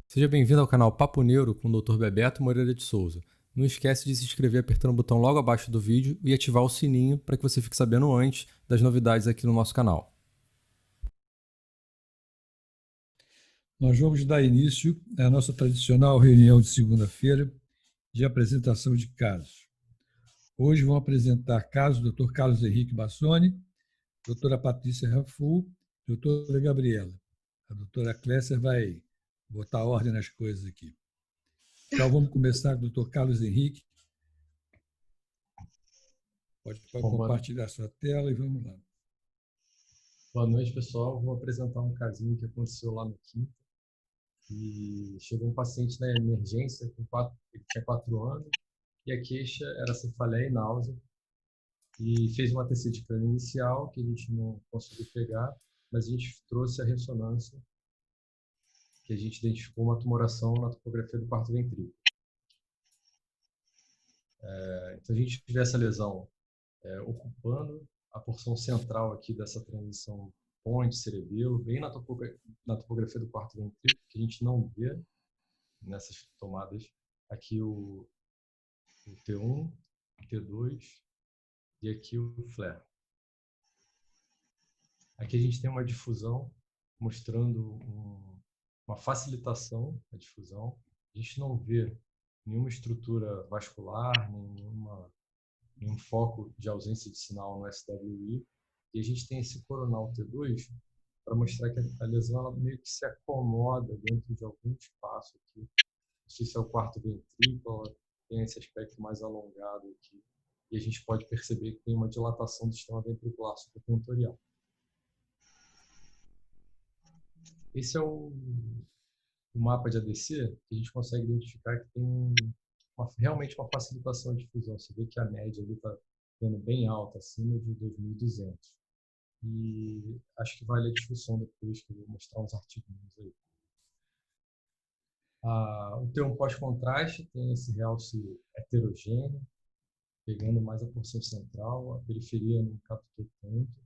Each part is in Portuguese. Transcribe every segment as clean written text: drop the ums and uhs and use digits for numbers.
Seja bem-vindo ao canal Papo Neuro com o Dr. Bebeto Moreira de Souza. Não esquece de se inscrever apertando o botão logo abaixo do vídeo e ativar o sininho para que você fique sabendo antes das novidades aqui no nosso canal. Nós vamos dar início à nossa tradicional reunião de segunda-feira de apresentação de casos. Hoje vão apresentar casos do Dr. Carlos Henrique Bassoni, doutora Patrícia Rafu, doutora Gabriela. A doutora Clécia vai botar ordem nas coisas aqui. Então, vamos começar com o Dr. Carlos Henrique. Pode compartilhar sua tela e vamos lá. Boa noite, pessoal. Vou apresentar um casinho que aconteceu lá no quinta. E chegou um paciente na emergência, ele tinha 4 anos, e a queixa era cefaleia e náusea. E fez uma TC de crânio inicial, que a gente não conseguiu pegar, mas a gente trouxe a ressonância, que a gente identificou uma tumoração na topografia do quarto ventrículo. Então a gente vê essa lesão ocupando a porção central aqui dessa transição ponte-cerebelo, bem na topografia do quarto ventrículo, que a gente não vê nessas tomadas. Aqui o T1, o T2 e aqui o flare. Aqui a gente tem uma difusão mostrando uma facilitação da difusão. A gente não vê nenhuma estrutura vascular, nenhum foco de ausência de sinal no SWI. E a gente tem esse coronal T2 para mostrar que a lesão ela meio que se acomoda dentro de algum espaço aqui. Não sei se é o quarto ventrículo, ela tem esse aspecto mais alongado aqui. E a gente pode perceber que tem uma dilatação do sistema ventricular supratentorial. Esse é o mapa de ADC, que a gente consegue identificar que tem realmente uma facilitação de difusão. Você vê que a média ali está ficando bem alta, acima de 2.200. E acho que vale a discussão depois, que eu vou mostrar uns artigos aí. O T1 pós-contraste tem esse realce heterogêneo, pegando mais a porção central, a periferia não captou tanto.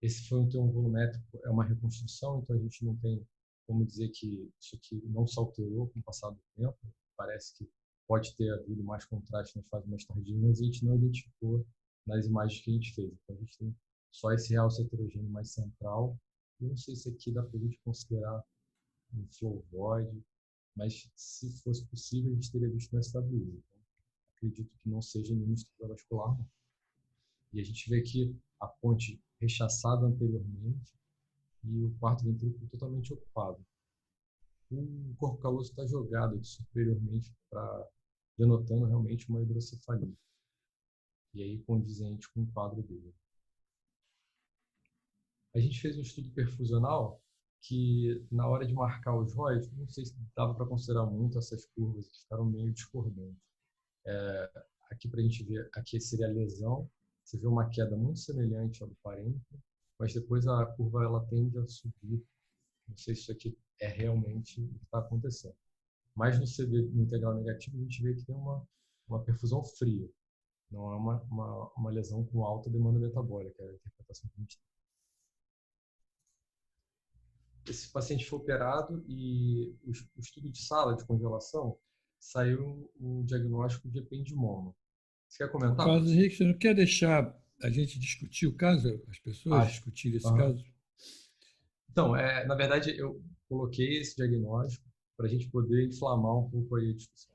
Esse foi um T1 volumétrico, é uma reconstrução, então a gente não tem como dizer que isso aqui não se alterou com o passar do tempo. Parece que pode ter havido mais contraste nas fases mais tardias, mas a gente não identificou nas imagens que a gente fez. Então a gente tem só esse realce heterogêneo mais central. Eu não sei se aqui dá para a gente considerar um flow void, mas se fosse possível a gente teria visto no SWI. Então, acredito que não seja nenhuma estrutura vascular, não. E a gente vê aqui a ponte rechaçada anteriormente e o quarto ventrículo totalmente ocupado. O corpo caloso está jogado aqui superiormente, denotando realmente uma hidrocefalia. E aí condizente com o quadro dele. A gente fez um estudo perfusional que, na hora de marcar os ROIs, não sei se dava para considerar muito essas curvas, que ficaram meio discordantes. Aqui para a gente ver, aqui seria a lesão. Você vê uma queda muito semelhante ao do parênquima, mas depois a curva ela tende a subir. Não sei se isso aqui é realmente o que está acontecendo. Mas no CD no integral negativo, a gente vê que tem uma perfusão fria. Não é uma lesão com alta demanda metabólica, é a interpretação que a gente tem. Esse paciente foi operado e o estudo de sala de congelação saiu o diagnóstico de ependimoma. Você quer comentar? Carlos Henrique, você não quer deixar a gente discutir o caso, as pessoas discutirem esse caso? Então, na verdade, eu coloquei esse diagnóstico para a gente poder inflamar um pouco aí a discussão.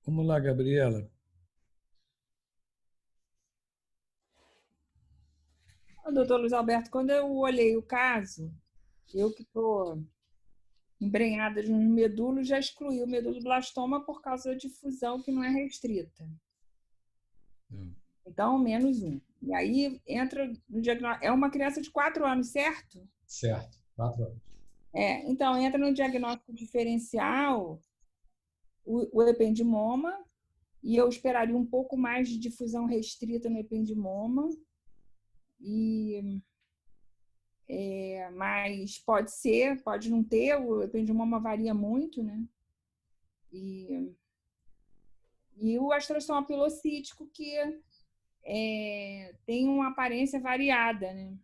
Vamos lá, Gabriela. Doutor Luiz Alberto, quando eu olhei o caso, eu que estou embrenhada no medulo, já excluí o meduloblastoma por causa da difusão que não é restrita. Então, -1. E aí entra no diagnóstico. É uma criança de 4 anos, certo? Certo, 4 anos. Então, entra no diagnóstico diferencial o ependimoma, e eu esperaria um pouco mais de difusão restrita no ependimoma. Mas pode ser, pode não ter, o ependimoma varia muito, né? E o astrostoma pilocítico, que tem uma aparência variada, né?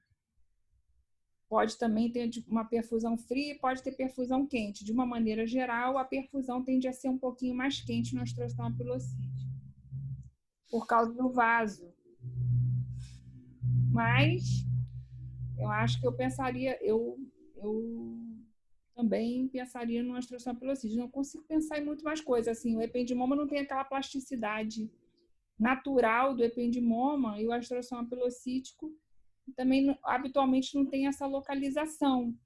Pode também ter uma perfusão fria e pode ter perfusão quente. De uma maneira geral, a perfusão tende a ser um pouquinho mais quente no astrostoma pilocítico, por causa do vaso. Mas eu acho que eu também pensaria no astrostoma pilocítico. Não consigo pensar em muito mais coisas. Assim, o ependimoma não tem aquela plasticidade natural do ependimoma e o astrostoma pilocítico também habitualmente não tem essa localização.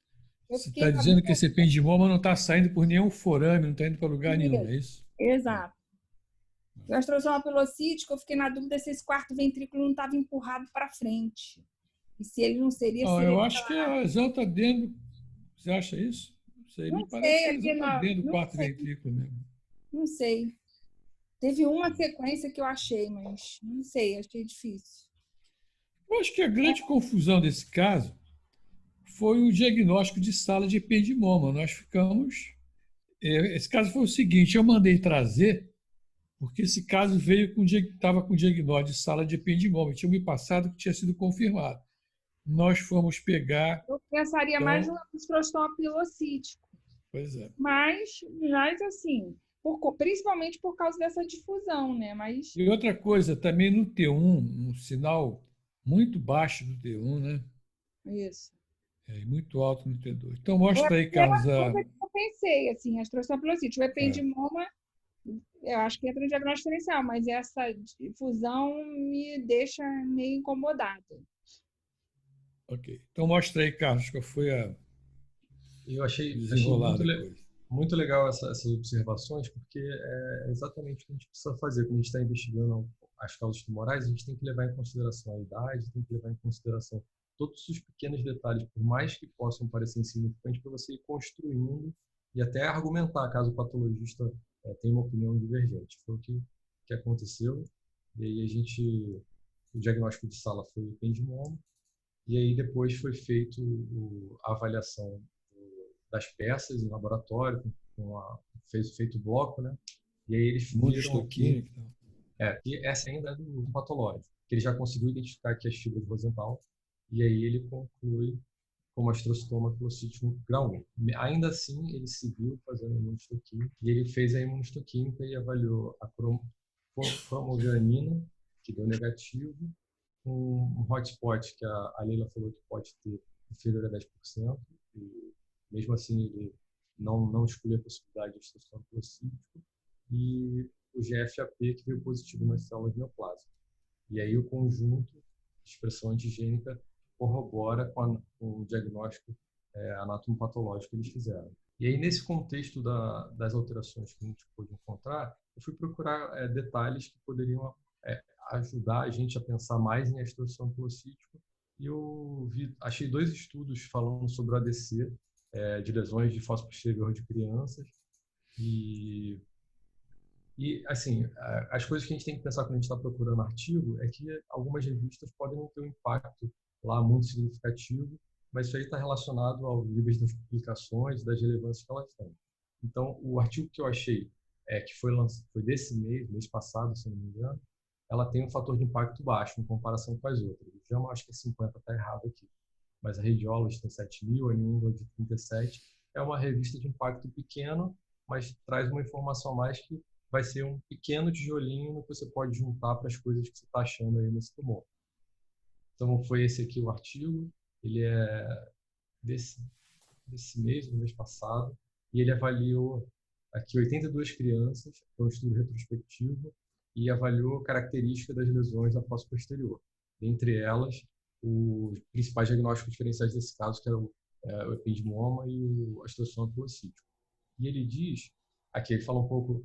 Você está dizendo que esse ependimoma não está saindo por nenhum forame, não está indo para lugar nenhum, é isso? Exato. O astrostoma pilocítico, eu fiquei na dúvida se esse quarto ventrículo não estava empurrado para frente. E se ele não seria... Não, eu acho que a lesão está dentro... Você acha isso? Não sei, me parece que a lesão está dentro do quarto ventrículo mesmo. Não sei. Teve uma sequência que eu achei, mas não sei, achei difícil. Eu acho que a grande confusão desse caso foi o diagnóstico de sala de ependimoma. Nós ficamos... Esse caso foi o seguinte, eu mandei trazer, porque esse caso estava com diagnóstico de sala de ependimoma. Tinha me passado que tinha sido confirmado. Nós fomos pegar... Eu pensaria mais no astrostoma pilocítico. Pois é. Mas assim, principalmente por causa dessa difusão, né? Mas... E outra coisa, também no T1, um sinal muito baixo do T1, né? Isso. Muito alto no T2. Então, mostra aí, Carlos. Eu pensei, assim, astrostoma pilocítico. O ependimoma, eu acho que entra no diagnóstico diferencial, mas essa difusão me deixa meio incomodada. Ok. Então, mostra aí, Carlos, qual foi a Eu achei desenrolada muito legal essas observações, porque é exatamente o que a gente precisa fazer quando a gente está investigando as causas tumorais. A gente tem que levar em consideração a idade, tem que levar em consideração todos os pequenos detalhes, por mais que possam parecer insignificantes, para você ir construindo e até argumentar caso o patologista tenha uma opinião divergente. Foi o que aconteceu. E aí o diagnóstico de sala foi ependimoma, e aí depois foi feito a avaliação das peças em laboratório, feito o bloco, né? E aí eles viram que essa ainda é do patológico, que ele já conseguiu identificar aqui as fibras horizontal, e aí ele conclui como astrostoma pilocítico grau 1. Ainda assim, ele seguiu fazendo imunistoquímica, e ele fez a imunistoquímica e avaliou a cromoganina, que deu negativo, um hotspot que a Leila falou que pode ter inferior a 10%, e mesmo assim ele não exclui a possibilidade de astrostoma pilocítico, e o GFAP que veio positivo nas células neoplásmicas. E aí o conjunto de expressão antigênica corrobora com o diagnóstico anatomopatológico que eles fizeram. E aí, nesse contexto das alterações que a gente pôde encontrar, eu fui procurar detalhes que poderiam ajudar a gente a pensar mais em astrostoma pilocítico, e achei 2 estudos falando sobre o ADC, de lesões de fósforo posterior de crianças, e assim, as coisas que a gente tem que pensar quando a gente está procurando artigo é que algumas revistas podem não ter um impacto lá muito significativo, mas isso aí está relacionado aos níveis das publicações, das relevâncias que elas têm. Então, o artigo que eu achei, que foi desse mês passado, se não me engano, ela tem um fator de impacto baixo em comparação com as outras. O JAMA acho que é 50, está errado aqui, mas a Radiology tem 7.000, a New England de 37. É uma revista de impacto pequeno, mas traz uma informação a mais que vai ser um pequeno tijolinho que você pode juntar para as coisas que você está achando aí nesse tumor. Então, foi esse aqui o artigo. Ele é desse mês, do mês passado, e ele avaliou aqui 82 crianças, foi um estudo retrospectivo, e avaliou características das lesões da fossa posterior. Dentre elas, os principais diagnósticos diferenciais desse caso, que eram o ependimoma e o astrostoma pilocítico. E ele diz, aqui ele fala um pouco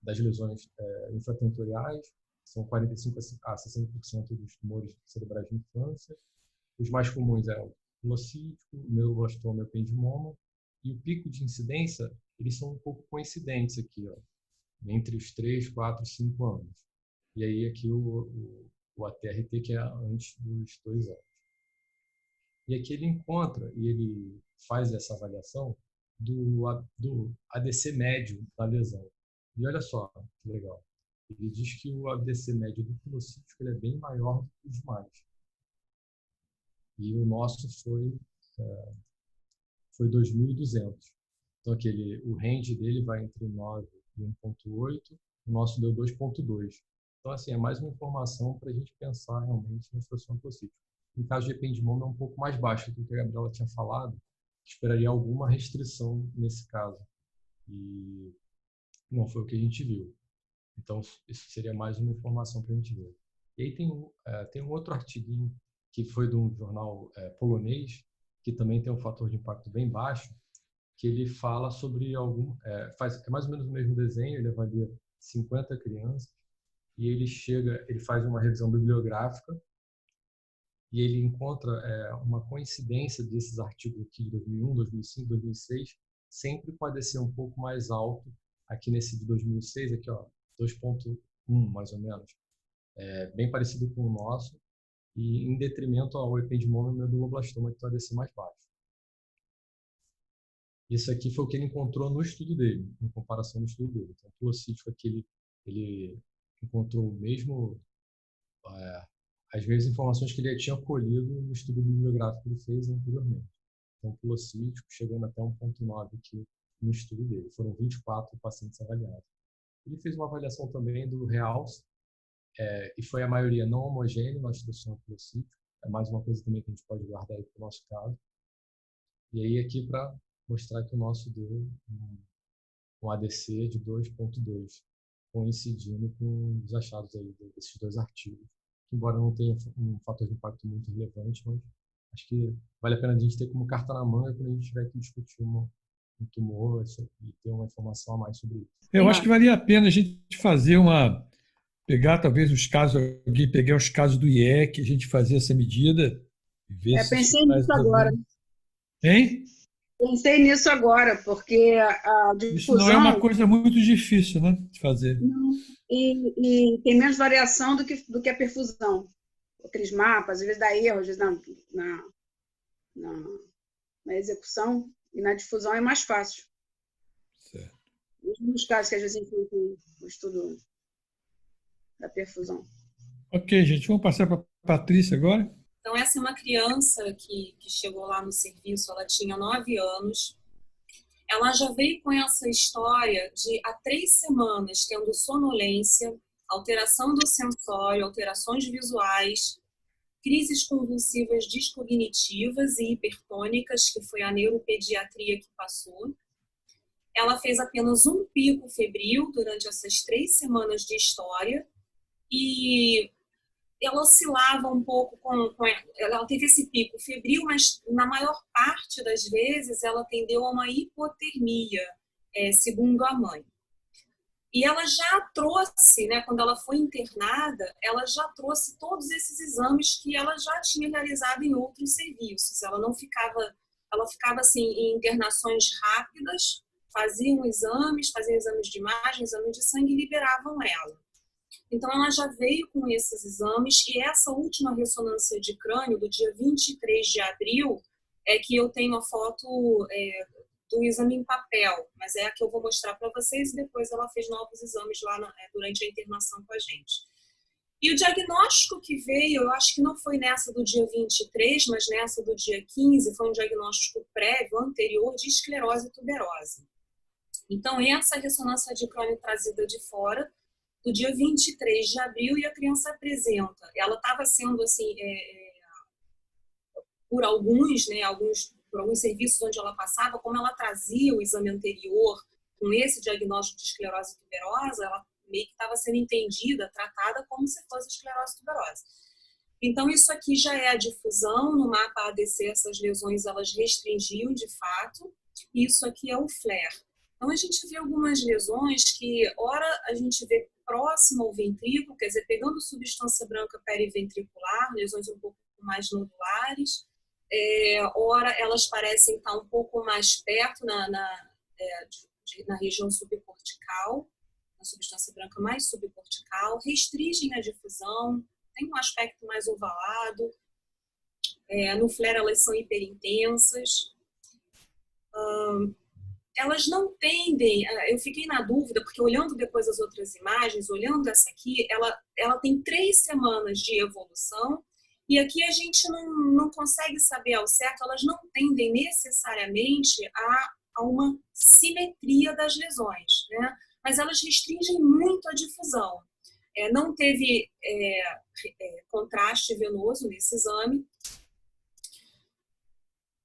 das lesões infratentoriais, são 45 a 60% dos tumores cerebrais de infância. Os mais comuns é o pilocítico, o neuroblastoma e o ependimoma. E o pico de incidência, eles são um pouco coincidentes aqui, ó, entre os 3, 4, 5 anos. E aí aqui o ATRT, que é antes dos 2 anos. E aqui ele encontra, e ele faz essa avaliação do ADC médio da lesão. E olha só que legal. ele diz que o ADC médio do filocítico ele é bem maior do que os demais. E o nosso foi 2.200. Então, o range dele vai entre 9 e 1,8, o nosso deu 2,2. Então, assim, é mais uma informação para a gente pensar realmente na instrução filocítica. Em caso de ependimoma, é um pouco mais baixo do que a Gabriela tinha falado, esperaria alguma restrição nesse caso. E não foi o que a gente viu. Então, isso seria mais uma informação para a gente ver. E aí tem um outro artiguinho que foi de um jornal polonês, que também tem um fator de impacto bem baixo, que ele fala sobre é mais ou menos o mesmo desenho, ele avalia 50 crianças, e ele faz uma revisão bibliográfica, e ele encontra uma coincidência desses artigos aqui de 2001, 2005, 2006, sempre pode ser um pouco mais alto, aqui nesse de 2006, aqui, ó, 2,1 mais ou menos, bem parecido com o nosso, e em detrimento ao ependimoma e meduloblastoma, que pode ser mais baixo. Isso aqui foi o que ele encontrou no estudo dele, em comparação no estudo dele. Então, o filocítico aqui, ele encontrou as mesmas informações que ele tinha colhido no estudo bibliográfico que ele fez anteriormente. Então, o filocítico chegando até 1,9 aqui no estudo dele. Foram 24 pacientes avaliados. Ele fez uma avaliação também do realce, e foi a maioria não homogênea na instrução filocítico. É mais uma coisa também que a gente pode guardar aí para o nosso caso. E aí, aqui para mostrar que o nosso deu um ADC de 2,2, coincidindo com os achados aí desses dois artigos. Embora não tenha um fator de impacto muito relevante, mas acho que vale a pena a gente ter como carta na manga quando a gente tiver que discutir um tumor e ter uma informação a mais sobre isso. Eu acho que valia a pena a gente fazer pegar talvez os casos, alguém pegar os casos do IEC, a gente fazer essa medida e ver se pensei nisso agora. Hein? Pensei nisso agora, porque a difusão... Isso não é uma coisa muito difícil, né, de fazer. Não, e tem menos variação do que a perfusão. Aqueles mapas, às vezes dá erro, às vezes na execução, e na difusão é mais fácil. Certo. Mesmo nos casos que às vezes a gente tem o estudo da perfusão. Ok, gente, vamos passar para a Patrícia agora. Então, essa é uma criança que chegou lá no serviço, ela tinha 9 anos. Ela já veio com essa história de, há 3 semanas, tendo sonolência, alteração do sensório, alterações visuais, crises convulsivas descognitivas e hipertônicas, que foi a neuropediatria que passou. Ela fez apenas um pico febril durante essas 3 semanas de história e ela oscilava um pouco ela teve esse pico febril, mas na maior parte das vezes ela tendeu a uma hipotermia, segundo a mãe. E ela já trouxe, né, quando ela foi internada, ela já trouxe todos esses exames que ela já tinha realizado em outros serviços. Ela ficava assim em internações rápidas, faziam exames de imagem, exames de sangue e liberavam ela. Então, ela já veio com esses exames e essa última ressonância de crânio, do dia 23 de abril, é que eu tenho a foto do exame em papel, mas é a que eu vou mostrar para vocês e depois ela fez novos exames lá durante a internação com a gente. E o diagnóstico que veio, eu acho que não foi nessa do dia 23, mas nessa do dia 15, foi um diagnóstico prévio, anterior, de esclerose tuberosa. Então, essa ressonância de crânio trazida de fora, do dia 23 de abril, e a criança apresenta. Ela estava sendo, assim, por alguns serviços onde ela passava, como ela trazia o exame anterior com esse diagnóstico de esclerose tuberosa, ela meio que estava sendo entendida, tratada como se fosse esclerose tuberosa. Então, isso aqui já é a difusão. No mapa ADC, essas lesões elas restringiam de fato, e isso aqui é o flare. Então, a gente vê algumas lesões que, ora, a gente vê próximo ao ventrículo, quer dizer, pegando substância branca periventricular, lesões um pouco mais nodulares, ora, elas parecem estar um pouco mais perto na região subcortical, na substância branca mais subcortical, restringem a difusão, tem um aspecto mais ovalado, no flare elas são hiperintensas. elas não tendem, eu fiquei na dúvida, porque olhando depois as outras imagens, olhando essa aqui, ela tem 3 semanas de evolução, e aqui a gente não consegue saber ao certo, elas não tendem necessariamente a uma simetria das lesões, né? Mas elas restringem muito a difusão. Não teve contraste venoso nesse exame.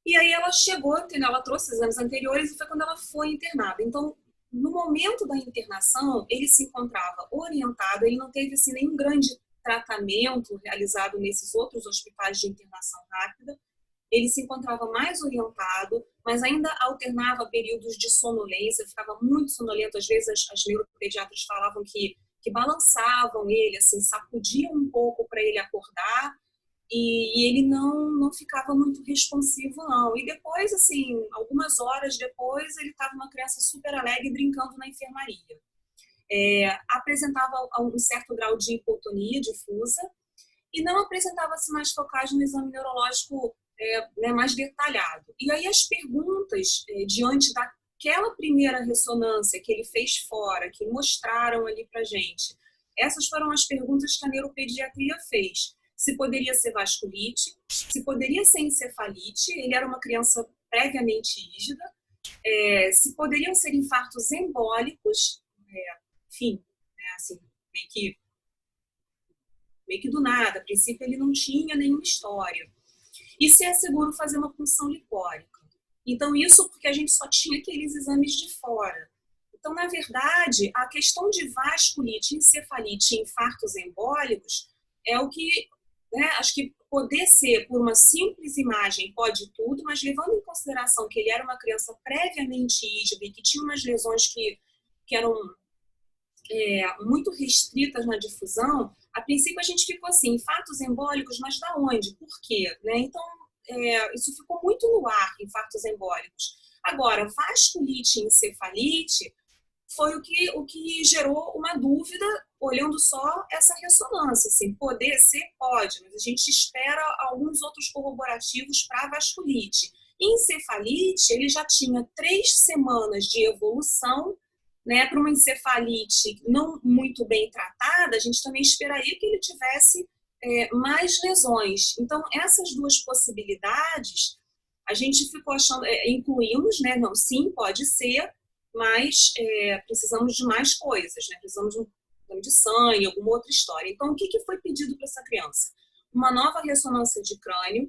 E aí ela chegou, entendeu? Ela trouxe exames anteriores e foi quando ela foi internada. Então, no momento da internação, ele se encontrava orientado, ele não teve assim, nenhum grande tratamento realizado nesses outros hospitais de internação rápida. Ele se encontrava mais orientado, mas ainda alternava períodos de sonolência, ficava muito sonolento. Às vezes as neuropediatras falavam que balançavam ele, assim, sacudiam um pouco para ele acordar, e ele não ficava muito responsivo, não. E depois, assim, algumas horas depois, ele estava uma criança super alegre brincando na enfermaria. Apresentava um certo grau de hipotonia difusa e não apresentava sinais focais no exame neurológico mais detalhado. E aí as perguntas, diante daquela primeira ressonância que ele fez fora, que mostraram ali para gente, essas foram as perguntas que a neuropediatria fez. Se poderia ser vasculite, se poderia ser encefalite, ele era uma criança previamente rígida, se poderiam ser infartos embólicos, enfim, assim, meio que do nada, a princípio ele não tinha nenhuma história. E se é seguro fazer uma punção lipórica. Então isso porque a gente só tinha aqueles exames de fora. Então, na verdade, a questão de vasculite, encefalite e infartos embólicos é o que... acho que poder ser por uma simples imagem pode tudo, mas levando em consideração que ele era uma criança previamente rígida e que tinha umas lesões que eram muito restritas na difusão, a princípio a gente ficou assim, infartos embólicos, mas da onde? Por quê? Então, isso ficou muito no ar, infartos embólicos. Agora, vasculite e encefalite foi o que gerou uma dúvida, olhando só essa ressonância. Assim, poder ser, pode, mas a gente espera alguns outros corroborativos para a vasculite. Encefalite, ele já tinha 3 semanas de evolução, para uma encefalite não muito bem tratada, a gente também esperaria que ele tivesse mais lesões. Então, essas duas possibilidades, a gente ficou achando, incluímos, não, sim, pode ser, mas precisamos de mais coisas, precisamos de um exame de sangue, alguma outra história. Então, o que foi pedido para essa criança? Uma nova ressonância de crânio,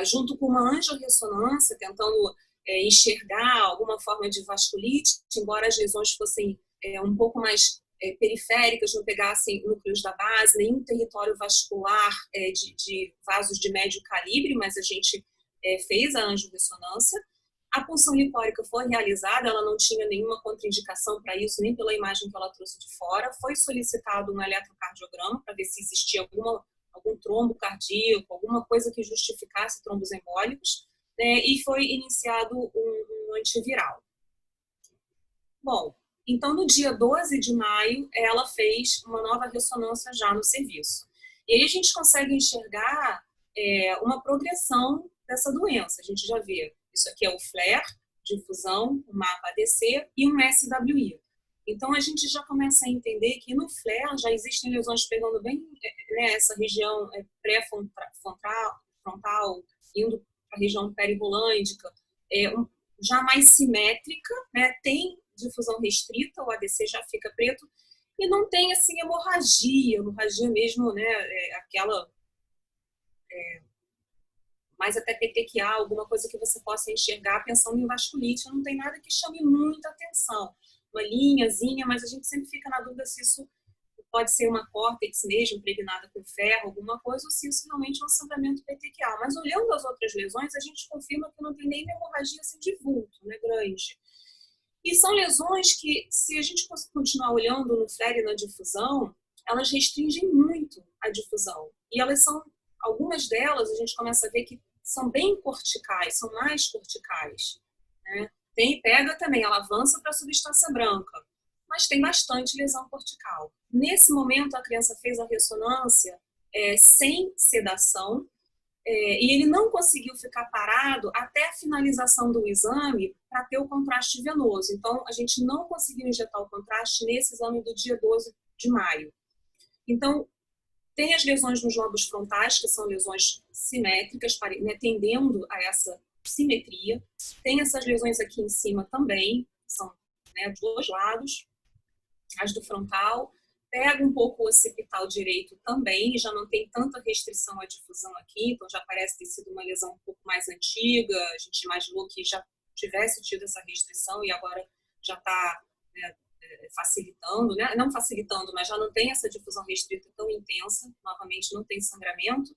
junto com uma angiorressonância, tentando enxergar alguma forma de vasculite, embora as lesões fossem um pouco mais periféricas, não pegassem núcleos da base, nenhum território vascular de vasos de médio calibre, mas a gente fez a angiorressonância. A punção lipórica foi realizada, ela não tinha nenhuma contraindicação para isso, nem pela imagem que ela trouxe de fora. Foi solicitado um eletrocardiograma para ver se existia algum trombo cardíaco, alguma coisa que justificasse trombos embólicos, e foi iniciado um antiviral. Bom, então no dia 12 de maio, ela fez uma nova ressonância já no serviço. E aí a gente consegue enxergar uma progressão dessa doença. A gente já vê, isso aqui é o FLAIR, difusão, o mapa ADC e um SWI. Então a gente já começa a entender que no FLAIR já existem lesões pegando bem essa região pré-frontal, indo para a região perirolândica, já mais simétrica, tem difusão restrita, o ADC já fica preto, e não tem assim hemorragia mesmo, aquela mais até petequial, alguma coisa que você possa enxergar pensando em vasculite, não tem nada que chame muita atenção. Uma linhazinha, mas a gente sempre fica na dúvida se isso pode ser uma córtex mesmo, impregnada com ferro, alguma coisa, ou se isso realmente é um sangramento petequial. Mas olhando as outras lesões, a gente confirma que não tem nem hemorragia assim de vulto, grande. E são lesões que, se a gente continuar olhando no FLAIR e na difusão, elas restringem muito a difusão. E elas são, algumas delas, a gente começa a ver que são bem corticais, são mais corticais. Pega também, ela avança para a substância branca, mas tem bastante lesão cortical. Nesse momento, a criança fez a ressonância sem sedação, e ele não conseguiu ficar parado até a finalização do exame para ter o contraste venoso. Então, a gente não conseguiu injetar o contraste nesse exame do dia 12 de maio. Então, tem as lesões nos lobos frontais, que são lesões simétricas, né, tendendo a essa simetria. Tem essas lesões aqui em cima também, que são, né, dos dois lados, as do frontal. Pega um pouco o occipital direito também, já não tem tanta restrição à difusão aqui, então já parece ter sido uma lesão um pouco mais antiga, a gente imaginou que já tivesse tido essa restrição e agora já está, né, facilitando, né? Não facilitando, mas já não tem essa difusão restrita tão intensa, novamente não tem sangramento.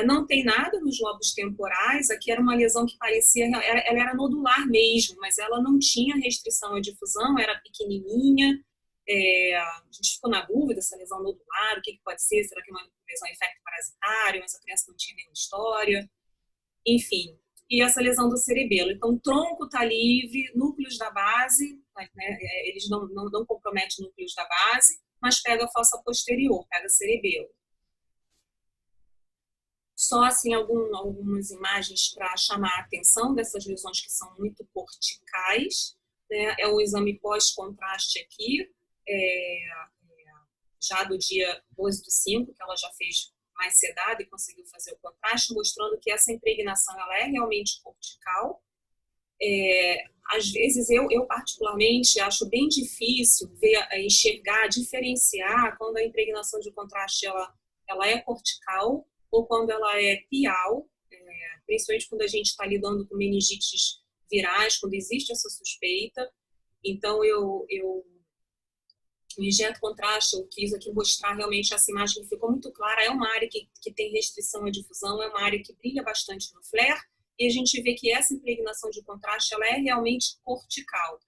Não tem nada nos lobos temporais, aqui era uma lesão que parecia, ela era nodular mesmo, mas ela não tinha restrição à difusão, era pequenininha. A gente ficou na dúvida se a lesão nodular, o que pode ser, será que é uma lesão infecto-parasitária, mas a criança não tinha nenhuma história, enfim. E essa lesão do cerebelo. Então, o tronco está livre, núcleos da base, né, eles não comprometem núcleos da base, mas pega a fossa posterior, pega cerebelo. Só assim algumas imagens para chamar a atenção dessas lesões que são muito corticais, né? É o exame pós-contraste aqui, já do dia 12/5, que ela já fez mais sedada e conseguiu fazer o contraste, mostrando que essa impregnação ela é realmente cortical. Às vezes, eu particularmente acho bem difícil enxergar, diferenciar quando a impregnação de contraste ela é cortical ou quando ela é pial, principalmente quando a gente está lidando com meningites virais, quando existe essa suspeita. Então, eu injeto contraste, eu quis aqui mostrar realmente essa imagem que ficou muito clara. É uma área que tem restrição à difusão, é uma área que brilha bastante no flare, e a gente vê que essa impregnação de contraste ela é realmente cortical.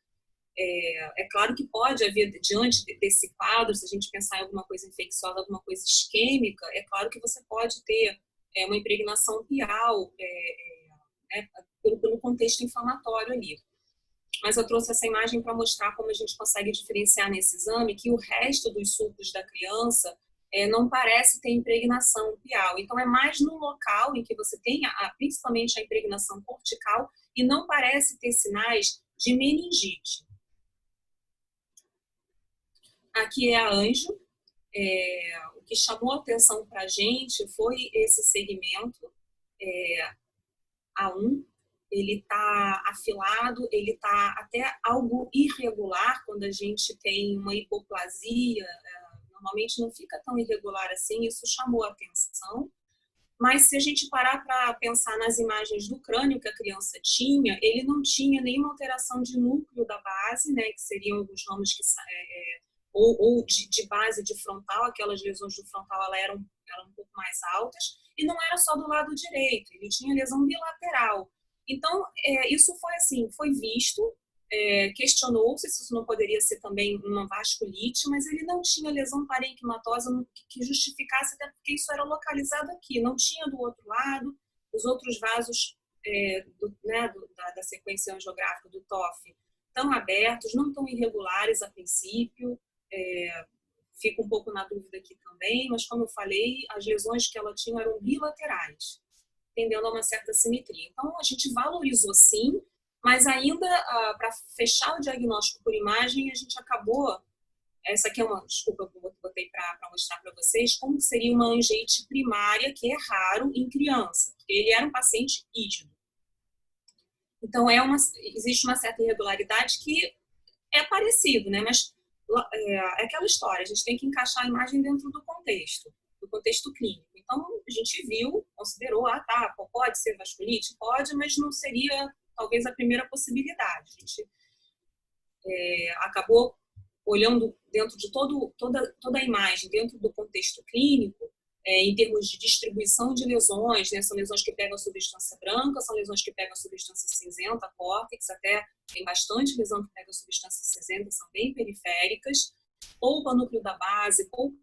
É claro que pode haver, diante desse quadro, se a gente pensar em alguma coisa infecciosa, alguma coisa isquêmica, é claro que você pode ter uma impregnação pial, né, pelo contexto inflamatório ali. Mas eu trouxe essa imagem para mostrar como a gente consegue diferenciar nesse exame que o resto dos sulcos da criança não parece ter impregnação pial. Então, é mais no local em que você tem principalmente a impregnação cortical e não parece ter sinais de meningite. Aqui é a Anjo. O que chamou a atenção para a gente foi esse segmento A1. Ele está afilado, ele está até algo irregular quando a gente tem uma hipoplasia. Normalmente não fica tão irregular assim, isso chamou a atenção. Mas se a gente parar para pensar nas imagens do crânio que a criança tinha, ele não tinha nenhuma alteração de núcleo da base, né, que seriam os nomes que ou de base de frontal, aquelas lesões do frontal elas eram um pouco mais altas, e não era só do lado direito, ele tinha lesão bilateral. Então, isso foi assim, foi visto, questionou-se se isso não poderia ser também uma vasculite, mas ele não tinha lesão parenquimatosa que justificasse, até porque isso era localizado aqui, não tinha do outro lado, os outros vasos da sequência angiográfica do TOF estão abertos, não estão irregulares a princípio, fico um pouco na dúvida aqui também, mas como eu falei, as lesões que ela tinha eram bilaterais, tendendo a uma certa simetria. Então, a gente valorizou sim, mas ainda para fechar o diagnóstico por imagem, a gente acabou, essa aqui é uma, desculpa, eu botei para mostrar para vocês, como seria uma angiite primária, que é raro em criança, porque ele era um paciente rígido. Então, existe uma certa irregularidade que é parecido, né? Mas é aquela história, a gente tem que encaixar a imagem dentro do contexto clínico. Então, a gente viu, considerou, pode ser vasculite? Pode, mas não seria, talvez, a primeira possibilidade. A gente acabou olhando dentro de toda a imagem, dentro do contexto clínico, em termos de distribuição de lesões, né? São lesões que pegam a substância branca, são lesões que pegam a substância cinzenta, córtex, até tem bastante lesão que pega a substância cinzenta, são bem periféricas, poupa núcleo da base, poupa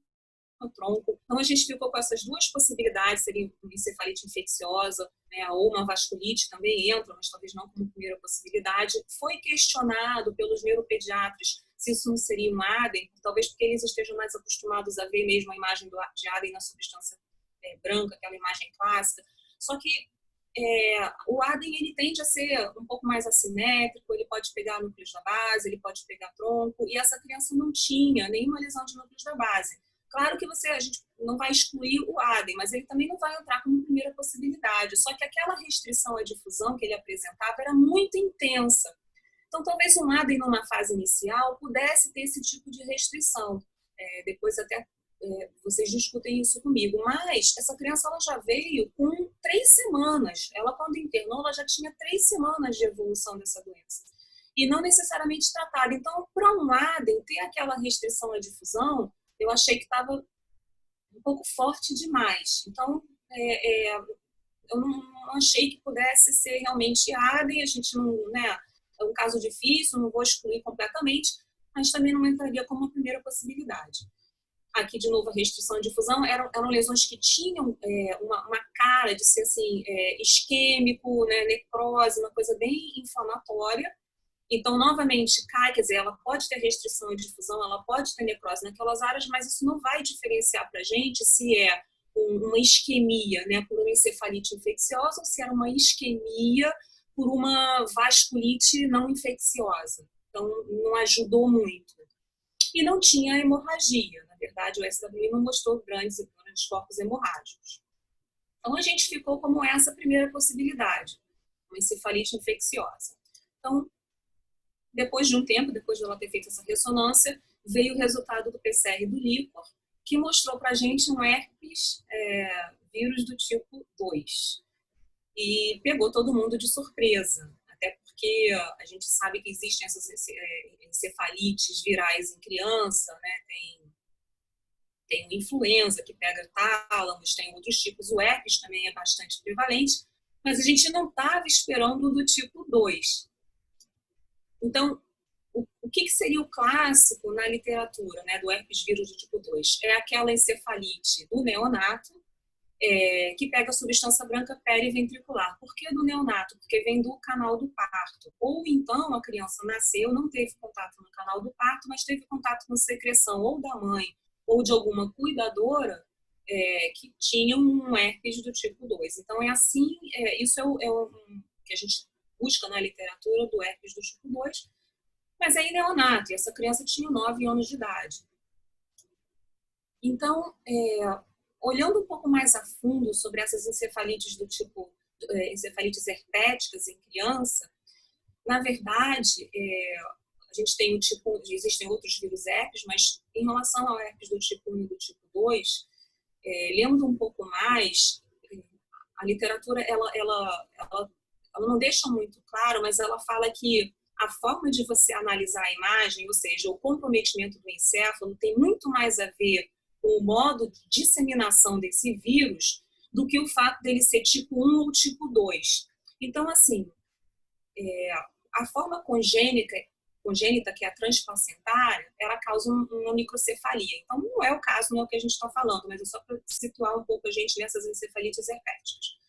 no tronco. Então, a gente ficou com essas duas possibilidades, seria uma encefalite infecciosa, né, ou uma vasculite também entra, mas talvez não como primeira possibilidade. Foi questionado pelos neuropediatras se isso não seria um ADEN, talvez porque eles estejam mais acostumados a ver mesmo a imagem de ADEN na substância branca, aquela imagem clássica. Só que o ADEN ele tende a ser um pouco mais assimétrico, ele pode pegar núcleos da base, ele pode pegar tronco, e essa criança não tinha nenhuma lesão de núcleos da base. Claro que a gente não vai excluir o ADEN, mas ele também não vai entrar como primeira possibilidade. Só que aquela restrição à difusão que ele apresentava era muito intensa. Então, talvez um ADEN numa fase inicial pudesse ter esse tipo de restrição. Depois até vocês discutem isso comigo, mas essa criança ela já veio com 3 semanas. Ela, quando internou, ela já tinha 3 semanas de evolução dessa doença. E não necessariamente tratada. Então, para um ADEN ter aquela restrição à difusão, eu achei que estava um pouco forte demais. Então, eu não achei que pudesse ser realmente ADEN. A gente não, né, é um caso difícil, não vou excluir completamente, mas também não entraria como uma primeira possibilidade. Aqui, de novo, a restrição à difusão eram lesões que tinham uma cara de ser assim, isquêmico, né, necrose, uma coisa bem inflamatória. Então, novamente, quer dizer, ela pode ter restrição à difusão, ela pode ter necrose naquelas áreas, mas isso não vai diferenciar para a gente se é uma isquemia, né, por uma encefalite infecciosa ou se era uma isquemia por uma vasculite não infecciosa. Então, não ajudou muito. E não tinha hemorragia. Na verdade, o SWI não mostrou grandes corpos hemorrágicos. Então, a gente ficou como essa primeira possibilidade, uma encefalite infecciosa. Então, depois de um tempo, depois de ela ter feito essa ressonância, veio o resultado do PCR do líquor, que mostrou para a gente um herpes vírus do tipo 2. E pegou todo mundo de surpresa, até porque a gente sabe que existem essas encefalites virais em criança, né? Tem influenza que pega tálamos, tem outros tipos, o herpes também é bastante prevalente, mas a gente não estava esperando o do tipo 2. Então, o que seria o clássico na literatura, né, do herpes vírus do tipo 2? É aquela encefalite do neonato, que pega a substância branca periventricular. Por que do neonato? Porque vem do canal do parto. Ou então a criança nasceu, não teve contato no canal do parto, mas teve contato com secreção ou da mãe ou de alguma cuidadora que tinha um herpes do tipo 2. Então, isso é o que a gente busca na literatura do herpes do tipo 2, mas é em neonato, e essa criança tinha 9 anos de idade. Então, olhando um pouco mais a fundo sobre essas encefalites do tipo, encefalites herpéticas em criança, na verdade, a gente tem existem outros vírus herpes, mas em relação ao herpes do tipo 1 e do tipo 2, lendo um pouco mais, a literatura, ela não deixa muito claro, mas ela fala que a forma de você analisar a imagem, ou seja, o comprometimento do encéfalo, tem muito mais a ver com o modo de disseminação desse vírus do que o fato dele ser tipo 1 ou tipo 2. Então, assim, a forma congênita, que é a transplacentária, ela causa uma microcefalia. Então, não é o caso, não é o que a gente está falando, mas é só para situar um pouco a gente nessas encefalites herpéticas.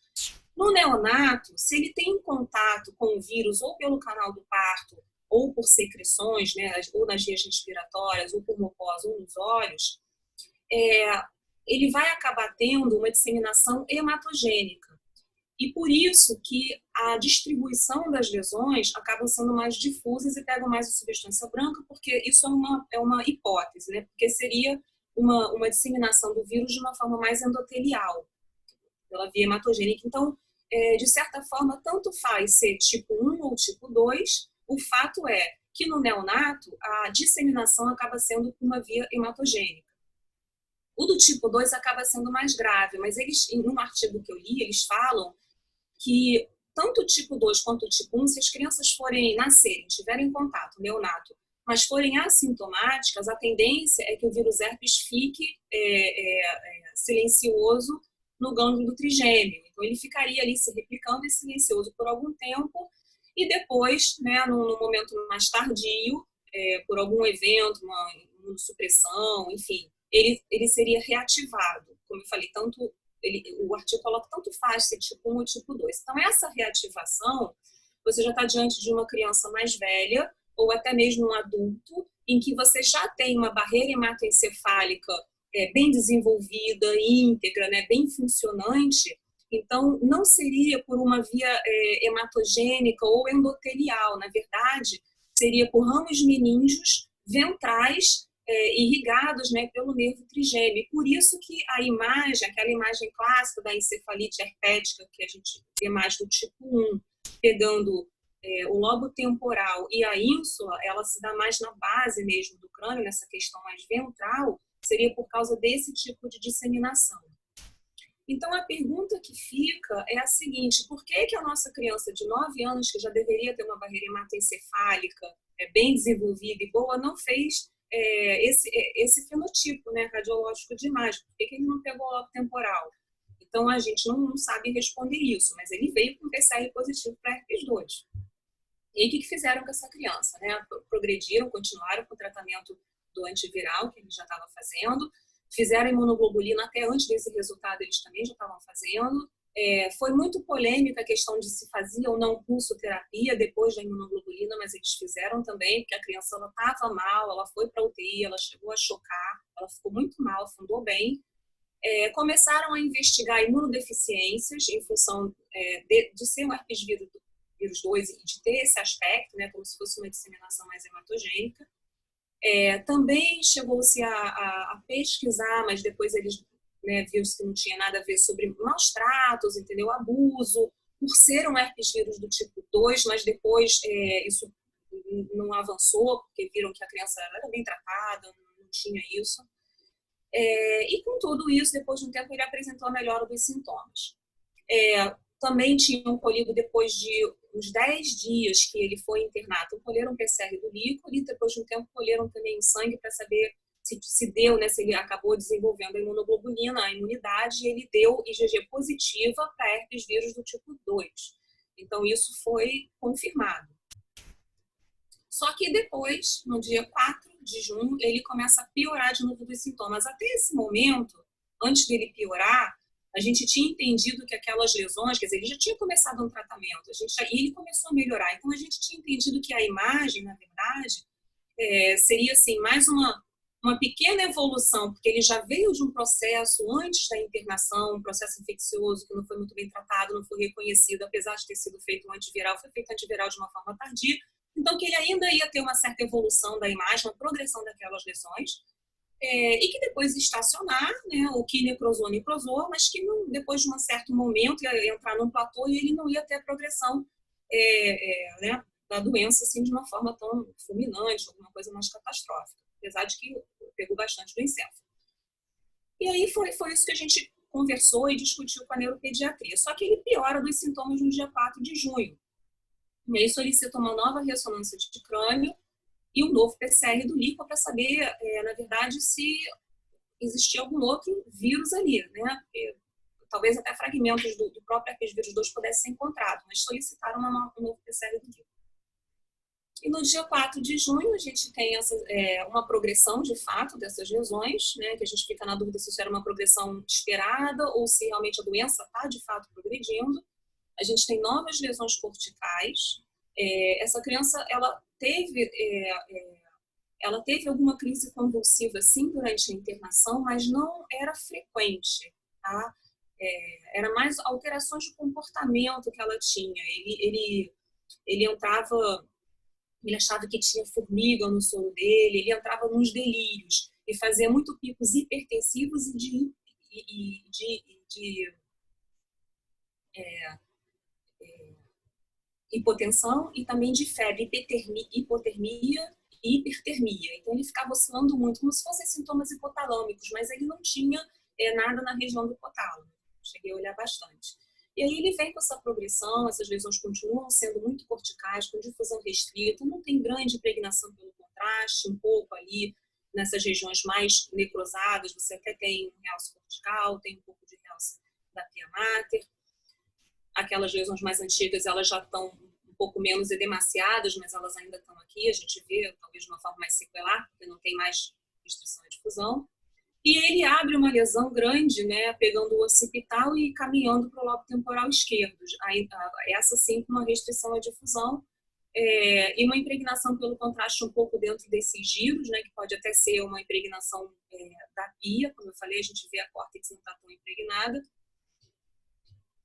No neonato, se ele tem contato com o vírus ou pelo canal do parto, ou por secreções, né, ou nas vias respiratórias, ou por mucosa, ou nos olhos, ele vai acabar tendo uma disseminação hematogênica. E por isso que a distribuição das lesões acaba sendo mais difusas e pegam mais a substância branca, porque isso é uma hipótese, né? Porque seria uma disseminação do vírus de uma forma mais endotelial, pela via hematogênica. Então, de certa forma, tanto faz ser tipo 1 ou tipo 2, o fato é que no neonato a disseminação acaba sendo por uma via hematogênica. O do tipo 2 acaba sendo mais grave, mas eles, num artigo que eu li, eles falam que tanto o tipo 2 quanto o tipo 1, se as crianças forem nascerem, tiverem contato, neonato, mas forem assintomáticas, a tendência é que o vírus herpes fique silencioso no gânglio do trigêmeo. Então, ele ficaria ali se replicando e silencioso por algum tempo, e depois, né, num momento mais tardio, por algum evento, uma imunossupressão, enfim, ele seria reativado. Como eu falei, o artigo coloca tanto faz ser tipo 1 ou tipo 2. Então, essa reativação, você já está diante de uma criança mais velha, ou até mesmo um adulto, em que você já tem uma barreira hematoencefálica bem desenvolvida, íntegra, né, bem funcionante. Então, não seria por uma via hematogênica ou endotelial. Na verdade, seria por ramos meníngeos ventrais irrigados, né, pelo nervo trigêmeo. Por isso que a imagem, aquela imagem clássica da encefalite herpética, que a gente vê mais do tipo 1, pegando o lobo temporal e a ínsula, ela se dá mais na base mesmo do crânio, nessa questão mais ventral, seria por causa desse tipo de disseminação. Então, a pergunta que fica é a seguinte: por que a nossa criança de 9 anos, que já deveria ter uma barreira hematoencefálica bem desenvolvida e boa, não fez esse fenotipo, né, radiológico de imagem? Por que ele não pegou o lobo temporal? Então, a gente não sabe responder isso, mas ele veio com PCR positivo para herpes 2. E aí, o que fizeram com essa criança? Né? Progrediram, continuaram com o tratamento do antiviral, que ele já estava fazendo, fizeram imunoglobulina até antes desse resultado, eles também já estavam fazendo. Foi muito polêmica a questão de se fazia ou não pulsoterapia depois da imunoglobulina, mas eles fizeram também, porque a criança estava mal, ela foi para a UTI, ela chegou a chocar, ela ficou muito mal, fundou bem. Começaram a investigar imunodeficiências em função de ser um herpes vírus 2 e de ter esse aspecto, né, como se fosse uma disseminação mais hematogênica. Também chegou-se a pesquisar, mas depois eles viram-se que não tinha nada a ver sobre maus tratos, entendeu? Abuso, por ser um herpes vírus do tipo 2, mas depois isso não avançou, porque viram que a criança era bem tratada, não tinha isso. E com tudo isso, depois de um tempo, ele apresentou a melhora dos sintomas. Também tinham colhido, depois de uns 10 dias que ele foi internado, colheram PCR do líquido e depois de um tempo colheram também o sangue para saber se deu, né, se ele acabou desenvolvendo a imunoglobulina, a imunidade, e ele deu IgG positiva para herpes vírus do tipo 2. Então, isso foi confirmado. Só que depois, no dia 4 de junho, ele começa a piorar de novo dos sintomas. Até esse momento, antes dele piorar, a gente tinha entendido que aquelas lesões, quer dizer, ele já tinha começado um tratamento, e ele começou a melhorar. Então, a gente tinha entendido que a imagem, na verdade, seria assim, mais uma pequena evolução, porque ele já veio de um processo antes da internação, um processo infeccioso que não foi muito bem tratado, não foi reconhecido, apesar de ter sido feito um antiviral, foi feito antiviral de uma forma tardia. Então, que ele ainda ia ter uma certa evolução da imagem, uma progressão daquelas lesões, e que depois estacionar, né, o que necrosou, mas que não, depois de um certo momento ia entrar num platô e ele não ia ter a progressão né, da doença assim, de uma forma tão fulminante, alguma coisa mais catastrófica, apesar de que pegou bastante do encéfalo. E aí foi isso que a gente conversou e discutiu com a neuropediatria. Só que ele piora dos sintomas no dia 4 de junho. E aí solicitou uma nova ressonância de crânio e um novo PCR do líquido para saber, na verdade, se existia algum outro vírus ali, né? Porque, talvez até fragmentos do próprio herpes vírus 2 pudessem ser encontrados, mas solicitaram um novo PCR do líquido. E no dia 4 de junho, a gente tem uma progressão, de fato, dessas lesões, né? Que a gente fica na dúvida se isso era uma progressão esperada ou se realmente a doença está, de fato, progredindo. A gente tem novas lesões corticais. Essa criança, ela teve alguma crise convulsiva, sim, durante a internação, mas não era frequente, tá? Era mais alterações de comportamento que ela tinha. Ele entrava, ele achava que tinha formiga no sono dele, ele entrava nos delírios e fazia muito picos hipertensivos e de hipotensão e também de febre, hipotermia e hipertermia. Então, ele ficava oscilando muito, como se fossem sintomas hipotalâmicos, mas ele não tinha nada na região do hipotálamo. Cheguei a olhar bastante. E aí ele vem com essa progressão, essas lesões continuam sendo muito corticais, com difusão restrita, não tem grande impregnação pelo contraste, um pouco ali nessas regiões mais necrosadas, você até tem um realce cortical, tem um pouco de realce da pia mater. Aquelas lesões mais antigas, elas já estão um pouco menos edemaciadas, mas elas ainda estão aqui, a gente vê, talvez de uma forma mais sequelar, porque não tem mais restrição à difusão. E ele abre uma lesão grande, né, pegando o occipital e caminhando para o lobo temporal esquerdo. Essa sim com uma restrição à difusão e uma impregnação pelo contraste um pouco dentro desses giros, né, que pode até ser uma impregnação da pia, como eu falei, a gente vê a córtex não está tão impregnada.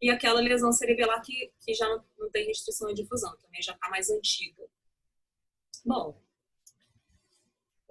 e aquela lesão cerebelar que já não tem restrição à difusão, também já está mais antiga. Bom,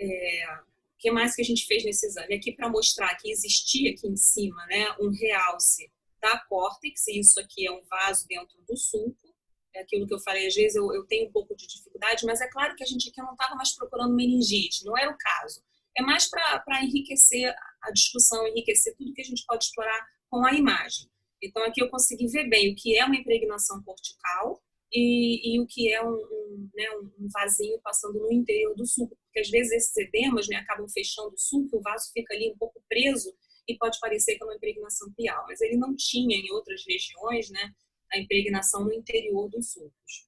o que mais que a gente fez nesse exame? Aqui para mostrar que existia aqui em cima, né, um realce da córtex, e isso aqui é um vaso dentro do sulco. É aquilo que eu falei, às vezes eu tenho um pouco de dificuldade, mas é claro que a gente aqui não estava mais procurando meningite, não era o caso. É mais para enriquecer a discussão, enriquecer tudo que a gente pode explorar com a imagem. Então aqui eu consegui ver bem o que é uma impregnação cortical e o que é um vasinho passando no interior do sulco, porque às vezes esses edemas, né, acabam fechando o sulco, o vaso fica ali um pouco preso e pode parecer que é uma impregnação pial, mas ele não tinha em outras regiões, né, a impregnação no interior dos sulcos.